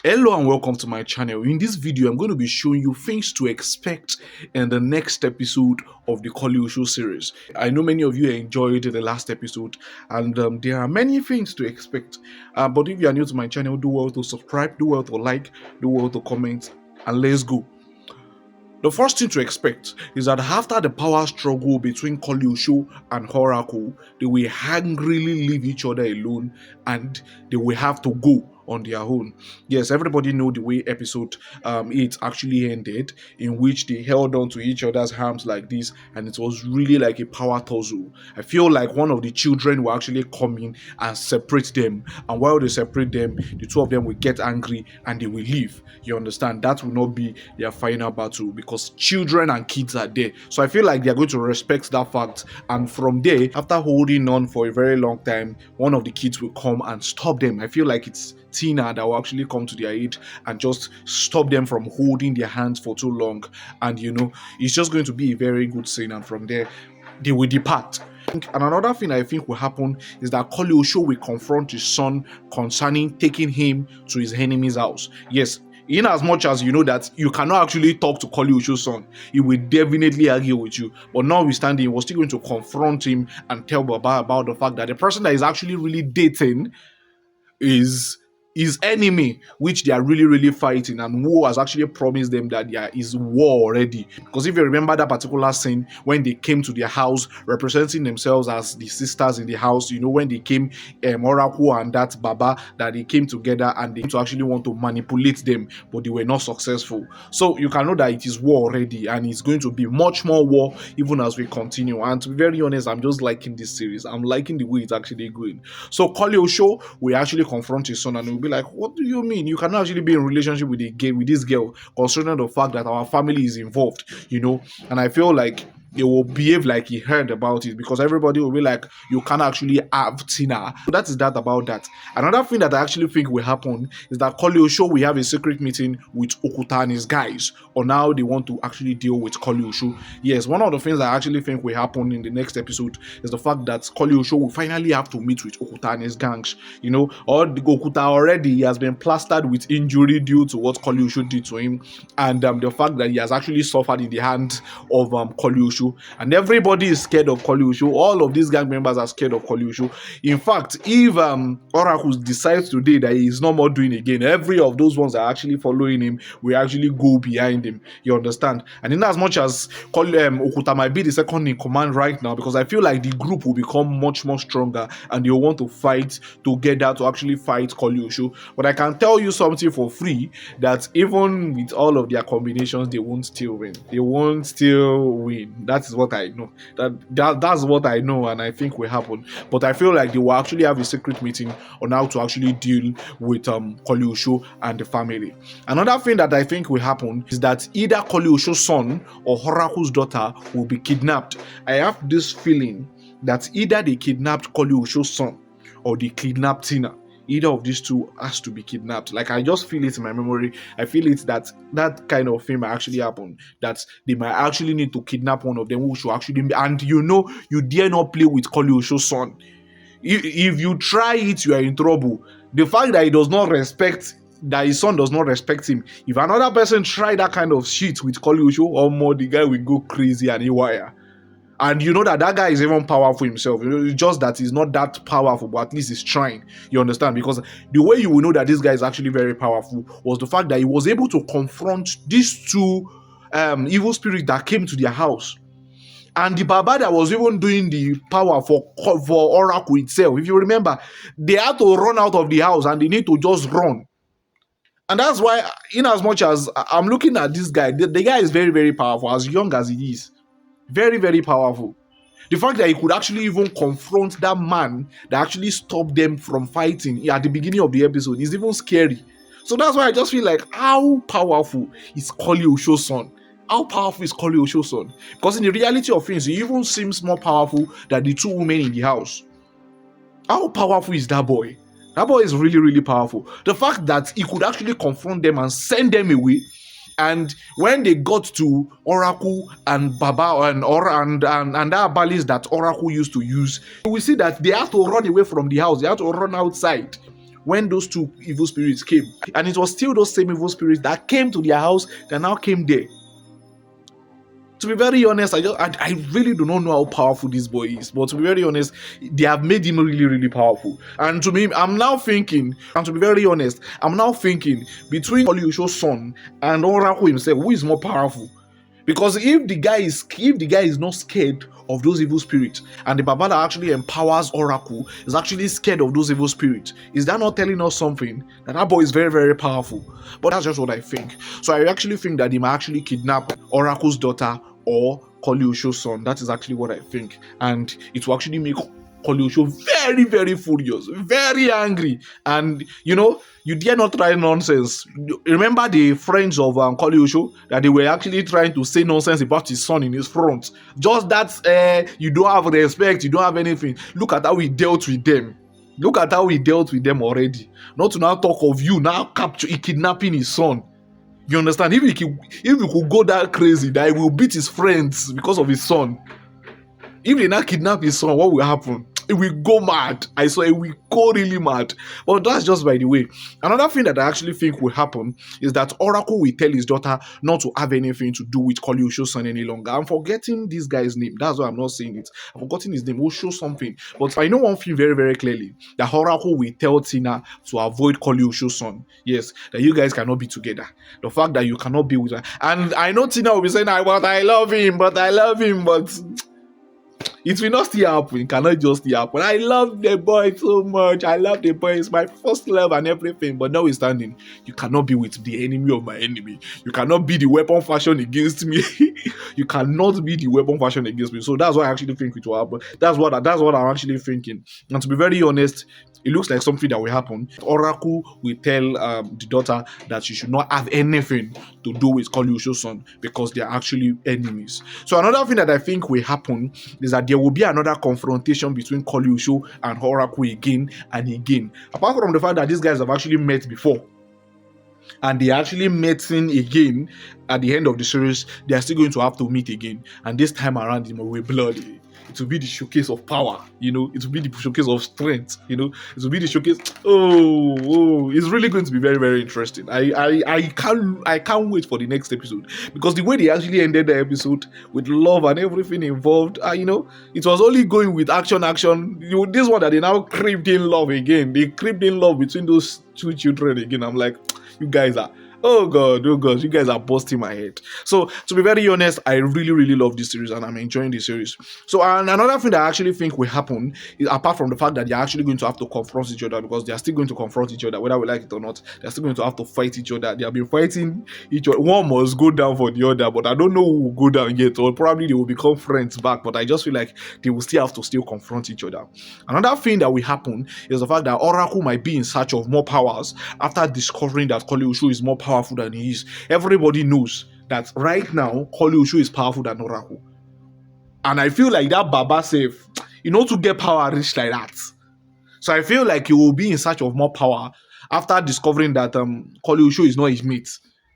Hello and welcome to my channel. In this video, I'm going to be showing you things to expect in the next episode of the Koleoso series. I know many of you enjoyed the last episode and there are many things to expect. But if you are new to my channel, do well to subscribe, do well to like, do well to comment, and let's go. The first thing to expect is that after the power struggle between Koleoso and Oracle, they will angrily leave each other alone and they will have to go on their own. Yes, everybody know the way episode 8 actually ended, in which they held on to each other's arms like this, and it was really like a power tussle. I feel like one of the children will actually come in and separate them, and while they separate them, the two of them will get angry and they will leave. You understand? That will not be their final battle because children and kids are there. So I feel like they are going to respect that fact, and from there, after holding on for a very long time, one of the kids will come and stop them. I feel like it's Tina that will actually come to their aid and just stop them from holding their hands for too long, and it's just going to be a very good scene, and from there they will depart. And another thing I think will happen is that Koleoso will confront his son concerning taking him to his enemy's house. Yes, in as much as you know that you cannot actually talk to Koleoso's son, he will definitely argue with you. But notwithstanding, he was still going to confront him and tell Baba about the fact that the person that is actually really dating is his enemy, which they are really fighting, and who has actually promised them that there is war already. Because if you remember that particular scene when they came to their house representing themselves as the sisters in the house, when they came, Oracle and that Baba, that they came together and they to actually want to manipulate them, but they were not successful. So you can know that it is war already, and it's going to be much more war even as we continue. And to be very honest, I'm just liking this series. I'm liking the way it's actually going. So Koleoso will actually confront his son and he'll be like, what do you mean? You cannot actually be in a relationship with this girl, considering the fact that our family is involved, And I feel like he will behave like he heard about it, because everybody will be like, you can't actually have Tina. So that is that about that. Another thing that I actually think will happen is that Koleoso will have a secret meeting with Gokuta and his guys on how they want to actually deal with Koleoso. Yes, one of the things I actually think will happen in the next episode is the fact that Koleoso will finally have to meet with Gokuta and his gangs. Or the Gokuta already has been plastered with injury due to what Koleoso did to him, and the fact that he has actually suffered in the hands of Koleoso. And everybody is scared of Koleoso. All of these gang members are scared of Koleoso. In fact, if Oracle decides today that he is no more doing again, every of those ones that are actually following him will actually go behind him. You understand? And in as much as Okuta might be the second in command right now, because I feel like the group will become much more stronger and they will want to fight together to actually fight Koleoso. But I can tell you something for free, that even with all of their combinations, they won't still win. They won't still win. That is what I know. That's what I know, and I think will happen. But I feel like they will actually have a secret meeting on how to actually deal with Koleoso and the family. Another thing that I think will happen is that either Koleoso's son or Oracle's daughter will be kidnapped. I have this feeling that either they kidnapped Koleoso's son or they kidnapped Tina. Either of these two has to be kidnapped. Like, I just feel it in my memory. I feel it that kind of thing might actually happen. That they might actually need to kidnap one of them who should actually be. And you dare not play with Koleoso's son. If you try it, you are in trouble. The fact that that his son does not respect him. If another person try that kind of shit with Koleoso or more, the guy will go crazy and haywire. And you know that guy is even powerful himself. It's just that he's not that powerful, but at least he's trying. You understand? Because the way you will know that this guy is actually very powerful was the fact that he was able to confront these two evil spirits that came to their house. And the Baba that was even doing the power for Oracle itself, if you remember, they had to run out of the house and they need to just run. And that's why, in as much as I'm looking at this guy, the guy is very powerful, as young as he is. Very powerful. The fact that he could actually even confront that man that actually stopped them from fighting at the beginning of the episode is even scary. So that's why I just feel like, how powerful is Koleoso's son? How powerful is Koleoso's son? Because in the reality of things, he even seems more powerful than the two women in the house. How powerful is that boy? That boy is really powerful. The fact that he could actually confront them and send them away. And when they got to Oracle and Baba and that balance that Oracle used to use, we see that they had to run away from the house. They had to run outside. when those two evil spirits came. And it was still those same evil spirits that came to their house that now came there. To be very honest, I really do not know how powerful this boy is. But to be very honest, they have made him really, really powerful. And to me, I'm now thinking, and to be very honest, I'm now thinking between Koleoso's son and Oracle himself, who is more powerful? Because if the guy is not scared of those evil spirits, and the Baba that actually empowers Oracle is actually scared of those evil spirits, is that not telling us something? That boy is very, very powerful. But that's just what I think. So I actually think that he might actually kidnap Oracle's daughter or Koleoso's son. That is actually what I think. And it will actually make Koleoso very, very furious, very angry. And you dare not try nonsense. Remember the friends of Koleoso that they were actually trying to say nonsense about his son in his front. Just that you don't have respect, you don't have anything. Look at how he dealt with them. Look at how he dealt with them already. Not to now talk of you now kidnapping his son. You understand? If he could go that crazy that he will beat his friends because of his son. If they now kidnap his son, what will happen? It will go mad. I saw it will go really mad. But that's just by the way. Another thing that I actually think will happen is that Oracle will tell his daughter not to have anything to do with Koleoso's son any longer. I'm forgetting this guy's name. That's why I'm not saying it. I've forgotten his name. We'll show something. But I know one thing very, very clearly. That Oracle will tell Tina to avoid Koleoso's son. Yes, that you guys cannot be together. The fact that you cannot be with her. And I know Tina will be saying, but I love him, but it will not still happen. It cannot just still happen. I love the boy so much. I love the boy. It's my first love and everything. But notwithstanding, you cannot be with the enemy of my enemy. You cannot be the weapon fashioned against me. You cannot be the weapon fashioned against me. So that's what I actually think it will happen. That's what I'm actually thinking. And to be very honest, it looks like something that will happen. Oracle will tell the daughter that she should not have anything to do with Koleoso's son because they are actually enemies. So another thing that I think will happen is that there will be another confrontation between Koleoso and Oracle again and again. Apart from the fact that these guys have actually met before, and they actually met again at the end of the series, they are still going to have to meet again. And this time around, it will be bloody. It will be the showcase of power, it will be the showcase of strength, it will be the showcase. It's really going to be very, very interesting. I can't wait for the next episode, because the way they actually ended the episode with love and everything involved, it was only going with action. This one that they now creeped in love again. They creeped in love between those two children again. I'm like, you guys are, oh god, you guys are busting my head. So to be very honest, I really, really love this series and I'm enjoying this series. So and another thing that I actually think will happen is, apart from the fact that they're actually going to have to confront each other, because they are still going to confront each other whether we like it or not. They're still going to have to fight each other. They have been fighting each other. One must go down for the other, but I don't know who will go down yet, or probably they will become friends back, but I just feel like they will still have to confront each other. Another thing that will happen is the fact that Oracle might be in search of more powers after discovering that Koleoso is more powerful than he is. Everybody knows that right now Koleoso is powerful than Oracle, and I feel like that Baba safe, to get power rich like that. So I feel like he will be in search of more power after discovering that Koleoso is not his mate.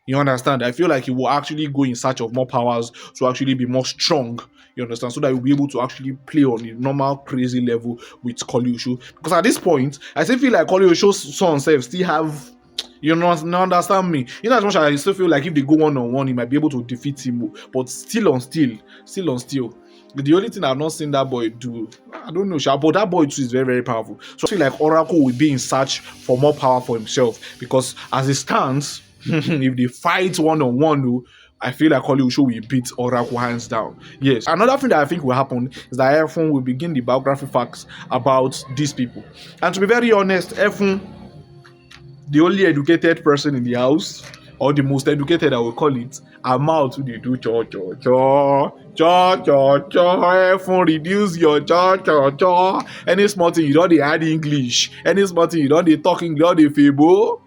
You understand? I feel like he will actually go in search of more powers to actually be more strong. You understand? So that he'll be able to actually play on a normal crazy level with Koleoso. Because at this point, I still feel like Koleoso's son still have, understand me? As much as I still feel like if they go one-on-one, he might be able to defeat him. But still on still. The only thing I've not seen that boy do, I don't know, but that boy too is very, very powerful. So I feel like Oracle will be in search for more power for himself, because as it stands, if they fight one-on-one, I feel like Koleoso will beat Oracle hands down. Yes. Another thing that I think will happen is that Efun will begin the biography facts about these people. And to be very honest, Efun, the only educated person in the house, or the most educated, I will call it, amount to the do Efun, reduce your any small thing you don't add English, any small thing you don't talk English, you don't fable.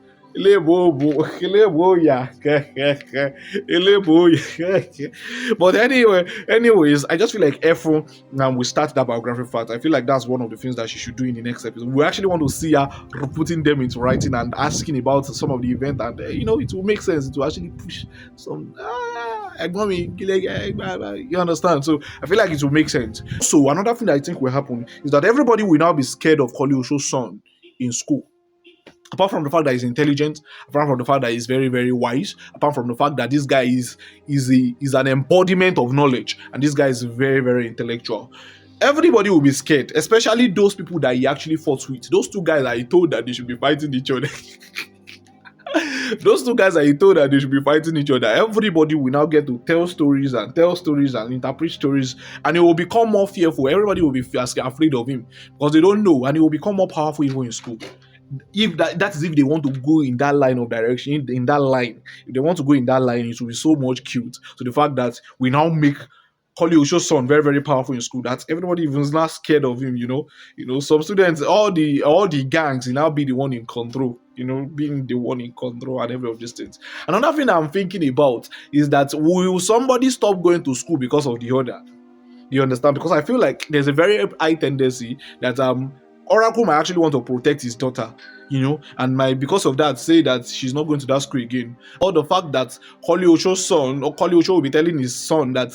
But anyways, I just feel like Efun will start that biography fact. I feel like that's one of the things that she should do in the next episode. We actually want to see her putting them into writing and asking about some of the event, and it will make sense to actually push some you understand. So I feel like it will make sense. So another thing that I think will happen is that everybody will now be scared of Koleoso's son in school. Apart from the fact that he's intelligent, apart from the fact that he's very, very wise, apart from the fact that this guy is an embodiment of knowledge, and this guy is very, very intellectual. Everybody will be scared, especially those people that he actually fought with. Those two guys that he told that they should be fighting each other. Those two guys that he told that they should be fighting each other. Everybody will now get to tell stories and interpret stories, and it will become more fearful. Everybody will be afraid of him because they don't know, and he will become more powerful even in school. If that is if they want to go in that line of direction, in that line, if they want to go in that line, it will be so much cute. So the fact that we now make Koleoso's son very, very powerful in school, that everybody even is not scared of him. Some students, all the gangs, he now be the one in control. Being the one in control and every of these things. Another thing I'm thinking about is that will somebody stop going to school because of the other? You understand? Because I feel like there's a very high tendency that Oracle might actually want to protect his daughter, and might, because of that, say that she's not going to that school again. Or the fact that Koleoso will be telling his son that,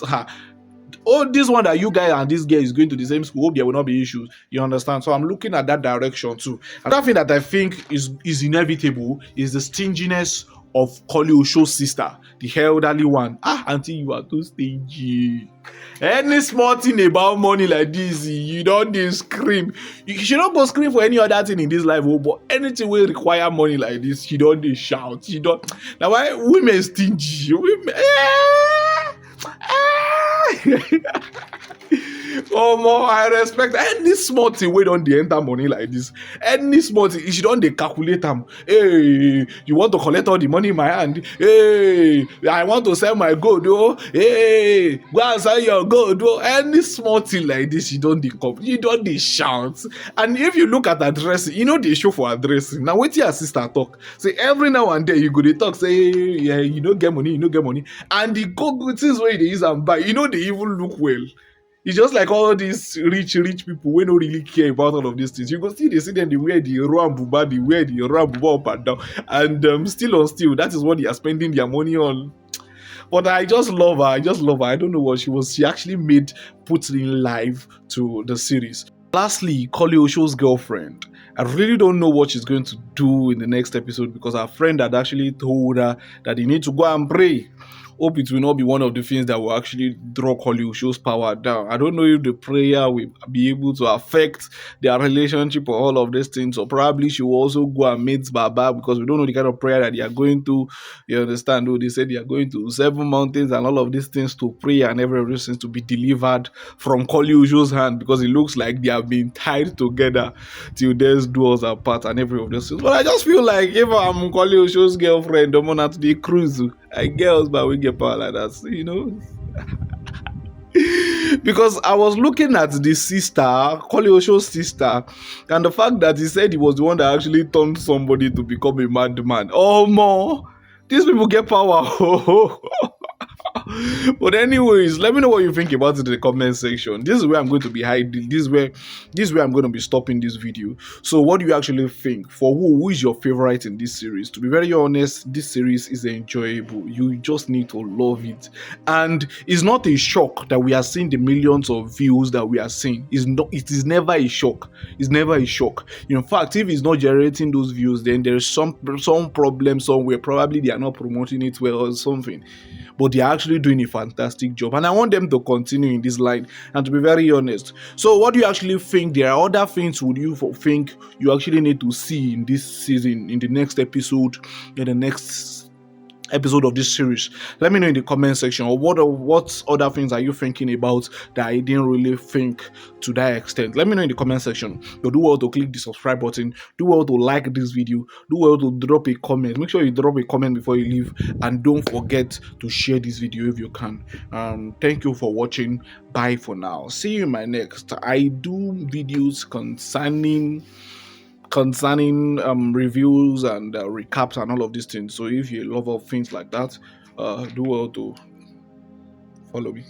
this one that you guys and this girl is going to the same school, hope there will not be issues. You understand? So I'm looking at that direction too. Another thing that I think is inevitable is the stinginess of Koleoso's sister, the elderly one. Auntie, you are too stingy. Any small thing about money like this, you don't scream. You should not go scream for any other thing in this life, but anything will require money like this, you don't shout. You don't. Now why women stingy? Women. Oh, more I respect any small thing wey don dey enter money like this. Any small thing, you don dey calculate am. Hey, you want to collect all the money in my hand? Hey, I want to sell my gold. Oh, hey, go and sell your gold. Oh, any small thing like this, you don dey shout. And if you look at addressing, dey show for addressing. Now wetin your sister talk? Say every now and then you go dey talk. Say, yeah, you no get money, and the good things wey you dey use am buy, dey even look well. It's just like all these rich people wey no really care about all of these things. You go see them, they wear the Ram Buba up and down, and still, that is what they are spending their money on. But I just love her. I don't know what she was. She actually put in life to the series. Lastly, Koleoso's girlfriend. I really don't know what she's going to do in the next episode, because her friend had actually told her that they need to go and pray. Hope it will not be one of the things that will actually draw Koleoso's power down. I don't know if the prayer will be able to affect their relationship or all of these things, or probably she will also go and meet Baba, because we don't know the kind of prayer that they are going to. You understand? They said they are going to 7 mountains and all of these things to pray, and every of these things to be delivered from Koleoso's hand, because it looks like they have been tied together till death do us apart and every of those things. But I just feel like if I'm Koleoso's girlfriend, I'm on the cruise. I girls, but we get power like that, because I was looking at the sister, Koleoso's sister, and the fact that he said he was the one that actually turned somebody to become a madman. Oh, more. These people get power. But anyways, let me know what you think about it in the comment section. This is where I'm going to be hiding. This is where I'm going to be stopping this video. So what do you actually think? For who is your favorite in this series? To be very honest, this series is enjoyable. You just need to love it. And it's not a shock that we are seeing the millions of views that we are seeing. It is never a shock. It's never a shock. In fact, if it's not generating those views, then there's some problem somewhere. Probably they are not promoting it well or something. But they are actually doing a fantastic job, and I want them to continue in this line. And to be very honest, so what do you actually think? There are other things would you think you actually need to see in this season, in the next episode, in the next episode of this series? Let me know in the comment section. Or what other things are you thinking about that I didn't really think to that extent? Let me know in the comment section. You do well to click the subscribe button, do well to like this video, do well to drop a comment. Make sure you drop a comment before you leave, and don't forget to share this video if you can. Thank you for watching. Bye for now. See you in my next. I do videos concerning reviews and recaps and all of these things. So if you love all things like that, do well to follow me.